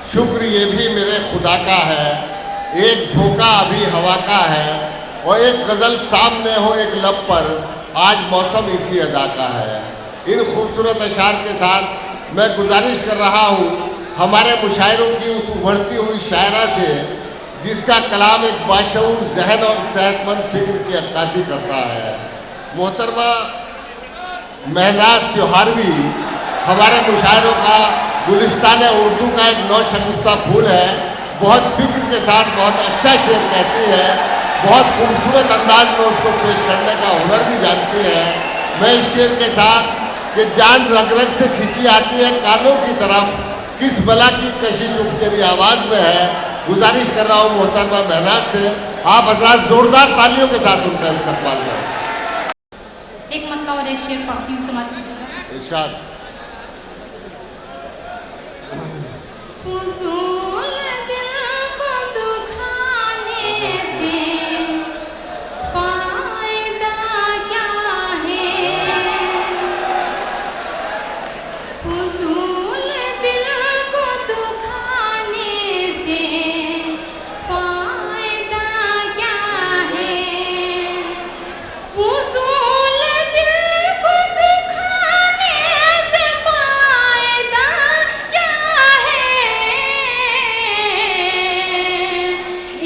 शुक्र ये भी मेरे खुदा का है, एक झोंका अभी हवा का है, और एक गज़ल सामने हो एक लब पर, आज मौसम इसी अदा का है। इन खूबसूरत अशार के साथ मैं गुजारिश कर रहा हूँ हमारे मुशायरों की उस उभरती हुई शायरा से जिसका कलाम एक बाशऊर जहन और सेहतमंद फिक्र की अक्कासी करता है। मोहतरमा महनाज त्योहारवी हमारे मुशायरों का गुलिस्तान उर्दू का एक नौशगुफ्ता फूल है। बहुत फिक्र के साथ बहुत अच्छा शेर कहती है, बहुत खूबसूरत अंदाज में उसको पेश करने का हुनर भी जानती है। मैं इस शेर के साथ कि जान रग रग से खींची आती है कानों की तरफ, किस बला की कशिश उफ तेरी आवाज़ में है, गुजारिश कर रहा हूँ मोहतरमा महनाज से आप हज़रात जोरदार तालियों के साथ उनका इस्तकबाल करें। एक मतलब और एक शेर पढ़ती हूँ, समाप्त कीजिएगा। इरशाद। फुसूल दिल को दुखाने से फायदा क्या है, फुसूल दिल को दुखाने से फायदा क्या है, फुसूल दिल को दुखाने से फायदा क्या है,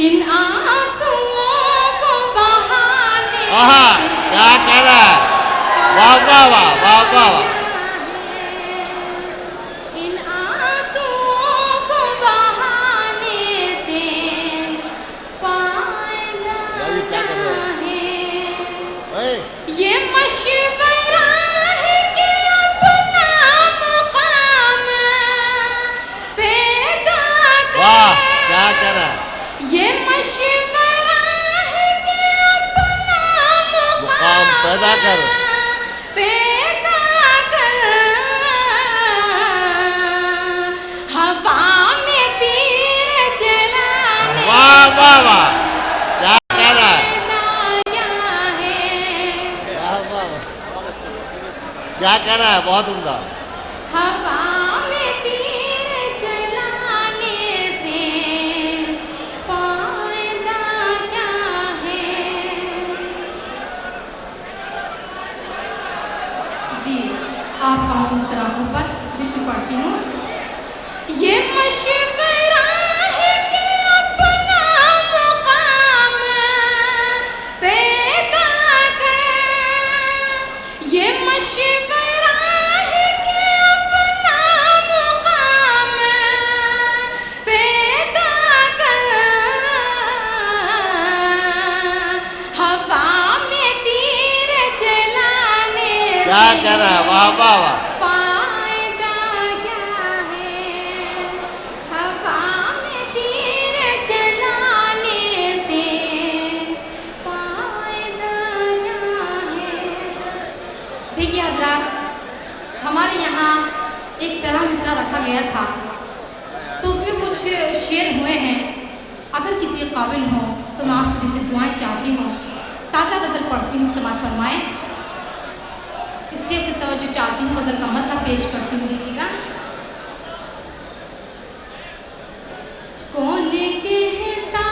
इन आंसुओं को बहाने से क्या कह रहा है, वाह वाह वाह वाह वाह। इन आंसुओं को बहाने से फायदा क्या है, ये मशवरा है कि अपना मुकाम पैदा वाह करें, क्या कह रहा है, ये मशवरा है कि अपना मुकाम पैदा कर, पैदा कर, हवा में तीर चलाने वाह वाह वाह। क्या कह रहा है, फायदा क्या है, वाह वाह वाह। क्या कह रहा है, बहुत उम्दा। हवा में तीर चलाने से फायदा क्या है। जी आपका हम सराहों पर बिल्कुल पढ़ती हूँ। ये मशवरा है कि अपना मुकाम पैदा कर, ये मशवरा है कि अपना मुकाम पैदा कर, हवा में तीर चलाने क्या कह रहा है, वाह वाह वाह। फायदा क्या है, हवा में तीर चलाने से फायदा क्या है। देखिए हजरात, हमारे यहाँ एक तरह मिसरा रखा गया था, तो उसमें कुछ शेर हुए हैं। अगर किसी काबिल हो तो मैं आप सभी से दुआएं चाहती हूँ। ताज़ा गज़ल पढ़ती हूँ, समात फरमाएं। स्टेज से तवज्जो चाहती हूँ, गज़ल का मतलब पेश करती हूँ, देखिएगा। कौन कहता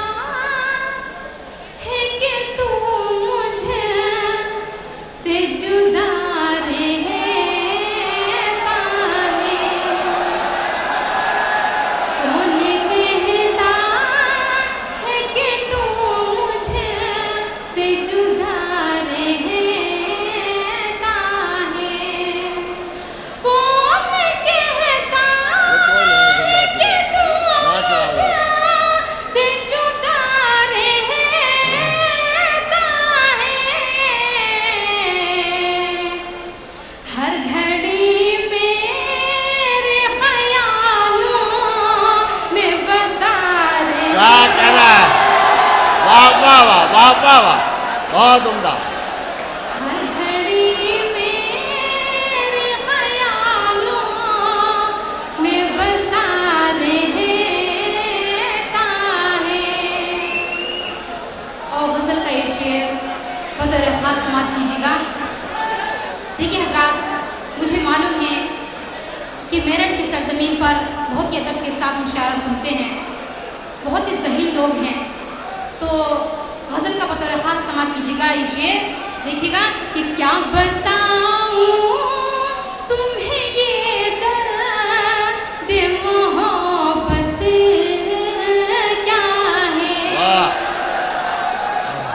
है कि तू मुझे से जुदा रहता है, कौन कहता है कि तू मुझे से जुदा रहता है, कौन कहता है कि तू मुझे से जुदा रहता है, हर घड़ी मेरे ख्यालों में बसा क्या कह रहा है, वाह वाह वाह वाह वाह वाह, बहुत उम्दा। हर घड़ी मेरे ख्यालों में बसा रहता है। और गज़ल का ये शेर बतौर खास समाप्त कीजिएगा। देखिए हज़रात, मुझे मालूम है कि मेरठ की सरजमीन पर बहुत ही अदब के साथ मुशायरा सुनते हैं, बहुत ही ज़हीन लोग हैं। तो गज़ल का बतौर ख़ास समाअत कीजिएगा ये शेर, देखिएगा कि क्या बताऊँ तुम्हें ये दर्द मोहब्बत क्या है,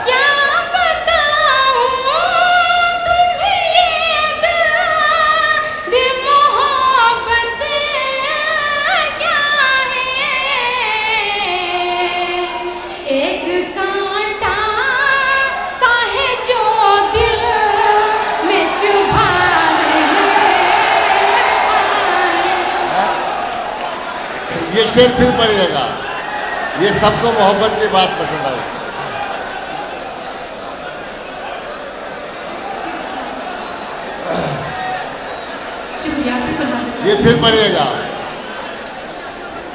क्या बताऊँ तुम्हें ये दर्द मोहब्बत क्या है। एक कांटा सा है जो दिल में चुभा ये शेर फिर पढ़िएगा, ये सबको मोहब्बत की बात पसंद आई। शुक्रिया, बिल्कुल हाजिर। ये फिर पढ़िएगा।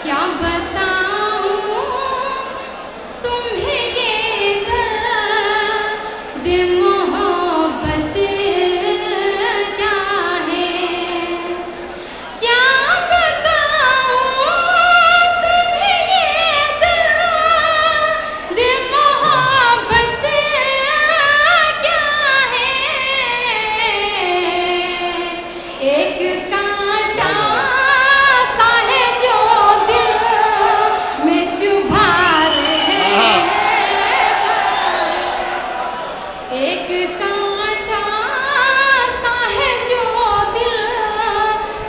क्या बताऊँ तुम्हें ये दर्द मोहब्बत क्या है, क्या बताऊँ तुम्हें ये दर्द मोहब्बत क्या है। एक कांटा सा है जो दिल में चुभा रहे, एक कांटा सा है जो दिल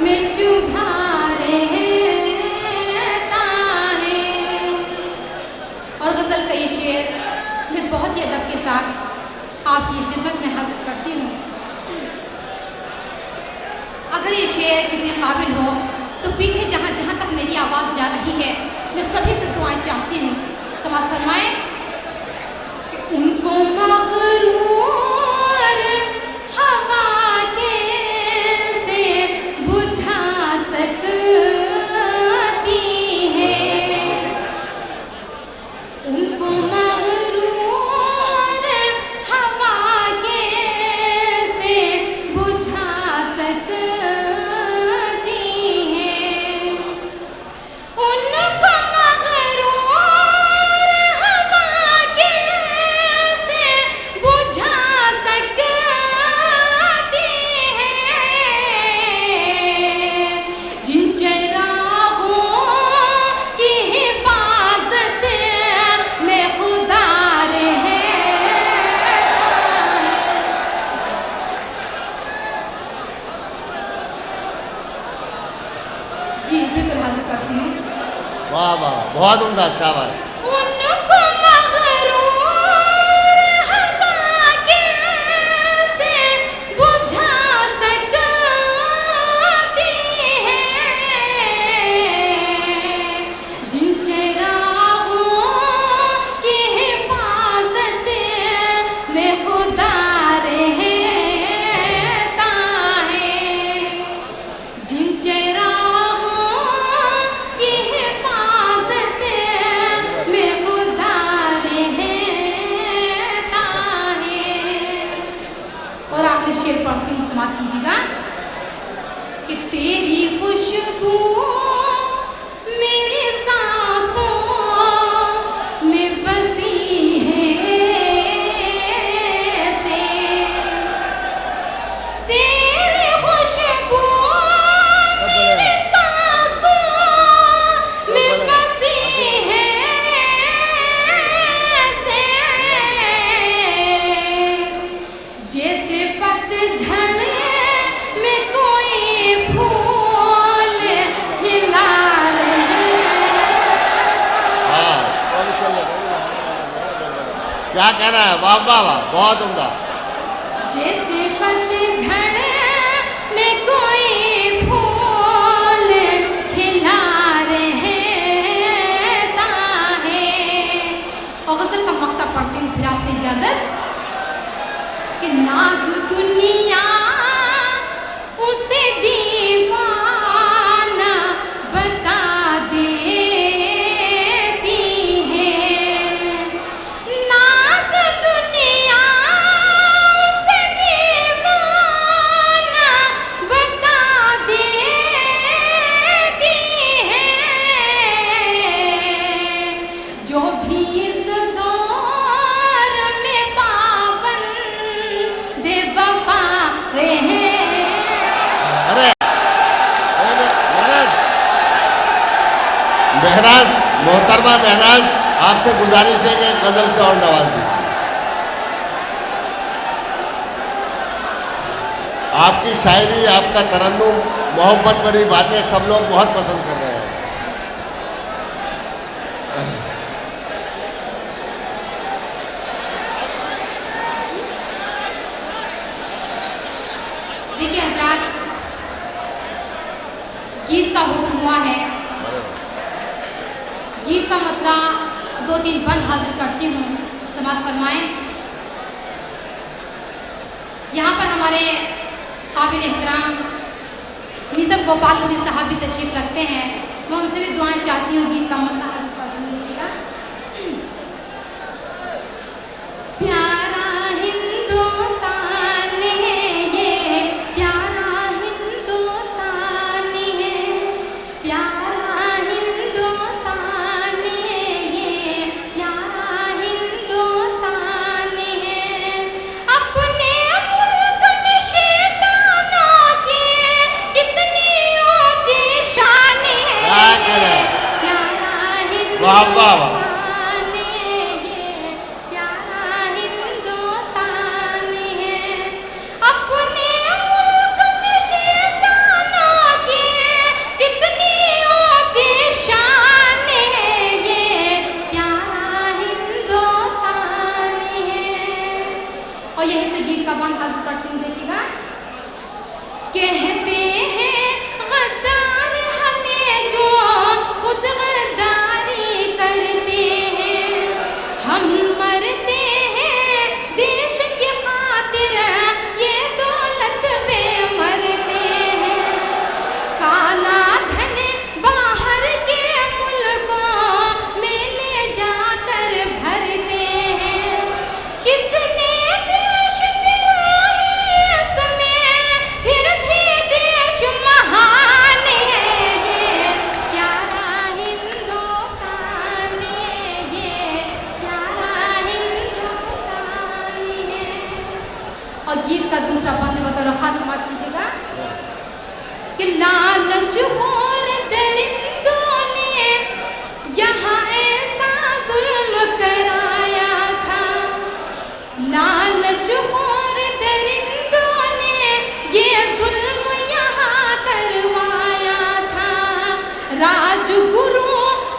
में चुभा रहता है। और गज़ल का ये शेर मैं बहुत ही अदब के साथ आपकी खिदमत में हाजिर करती हूँ। अगर ये शेर किसी काबिल हो तो पीछे जहाँ जहाँ तक मेरी आवाज़ जा रही है मैं सभी से दुआएं चाहती हूँ। समाअत फरमाएं कि उनको मगरूर हवा कैसे बुझा सकती है, उनको मगरूर हवा कैसे बुझा सकती है, उनको मगरूर हवा कैसे बुझा सकती है। जिन चरागों की हिफाजत में खुदा रहे, जी बिल्कुल हाजिर करती हूँ। वाह वाह, बहुत उम्दा, शाबाश। उनको मगरूर हवा कैसे बुझा सकती है, जिन चरागों की हिफाजत में खुदा रहता है, जिन चरागों की हिफाजत में खुदा रहता है। और आखिरी शेर पढ़ती हूँ, समाअत कीजिएगा कि तेरी खुशबू मेरी सांसों में बसी है से, तेरी खुशबू मेरी सांसों में बसी है से, जैसे पतझड़ में कोई फूल खिला रहे। हाँ, क्या कहना है, वाह वाह वाह, बहुत उम्दा। जैसे पतझड़ में कोई फूल खिला रहता है। और गज़ल का मक्ता पढ़ती हूँ, फिर आपसे इजाज़त कि नाज़ दुनिया उसे दीवाना बता देती है, नाज़ दुनिया उसे दीवाना बता देती है। महराज, मोहतरमा महराज, आपसे गुजारिश है कि एक गजल से और नवाज दीजिए। आपकी शायरी, आपका तरन्नुम, मोहब्बत भरी बातें सब लोग बहुत पसंद कर रहे हैं। देखिए हजरात, गीत का हुक्म हुआ है। गीत का मतलब 2-3 बंद हाजिर करती हूँ, समाप्त फरमाएं। यहाँ पर हमारे काबिल एहतराम मिसब गोपालपुरी साहब भी तशरीफ रखते हैं। मैं उनसे भी दुआएं चाहती हूँ। गीत का मतलब हाजिर करती हूँ, देखिएगा। प्यारा हिंदुस्तान है ये, प्यारा हिंदुस्तान है, प्यारा हिंदुस्तान है ये, प्यारा हिंदुस्तान है। अपने मुल्क में शैतानों की कितनी ऊंची शान है। प्यारा वाह वाह वाह। हिंदुस्तान है ये, प्यारा हिंदुस्तान है। अपने मुल्क में शैतानों की कितनी ऊंची शान है ये, प्यारा हिंदुस्तान है। और यही से गीत का बंद हाजिर करती हूँ, देखिएगा। कहते हैं गद्दार हमें जो खुद गद्दारी करते हैं, हम मरते हैं देश की खातिर, ये दौलत पे मरते हैं। काला धन बाहर के मुल्कों में ले जाकर भरते हैं। कितने देश तिराहे इसमें, फिर भी देश महान है ये, प्यारा हिंदुस्तान है ये, प्यारा हिंदुस्तान है। और गीत का दूसरा बंद बतौर खास समाप्त कीजिएगा कि लालच और दरिंदों ने यहाँ ऐसा जुल्म कराया था। लालच और दरिंदों ने ये जुल्म यहाँ करवाया था। राजगुरु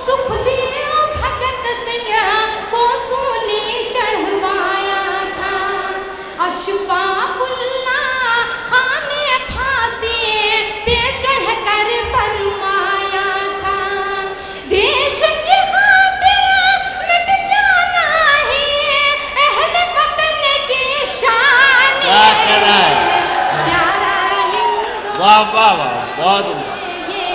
सुखदेव भगत सिंह को सूली चढ़वाया था। अशफाकुल्लाह खान ने फांसी पे चढ़कर फरमाया था। देश की खातिर मिट जाना ही अहले वतन की शान क्या कहना है? प्यारा हिंदुस्तान वाह वाह वाह, बहुत उम्दा। ये,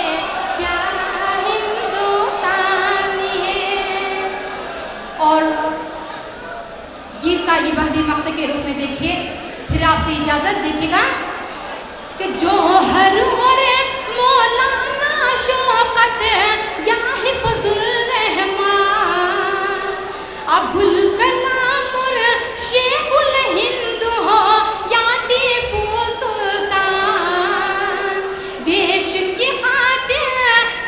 प्यारा हिंदुस्तान है। और गीत का ये बंदी मक्त के रूप में देखिए। फिर आपसे इजाजत, देखिएगा कि जौहर और मौलाना शौकत या हिफ्जुल रहमान, अबुल कलाम और शेखुल हिंद हो या टीपू सुल्तान, देश की खातिर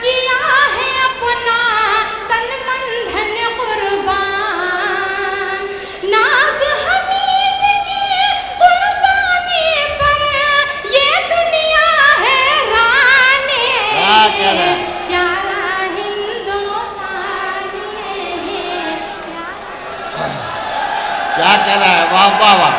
किया है अपना तन मन धन कुर्बान। नाज हमीद की कुर्बानी पर ये दुनिया हैरान क्या है। कहना है? प्यारा हिंदुस्तान है ये, प्यारा क्या कहना है? वाह वाह वाह।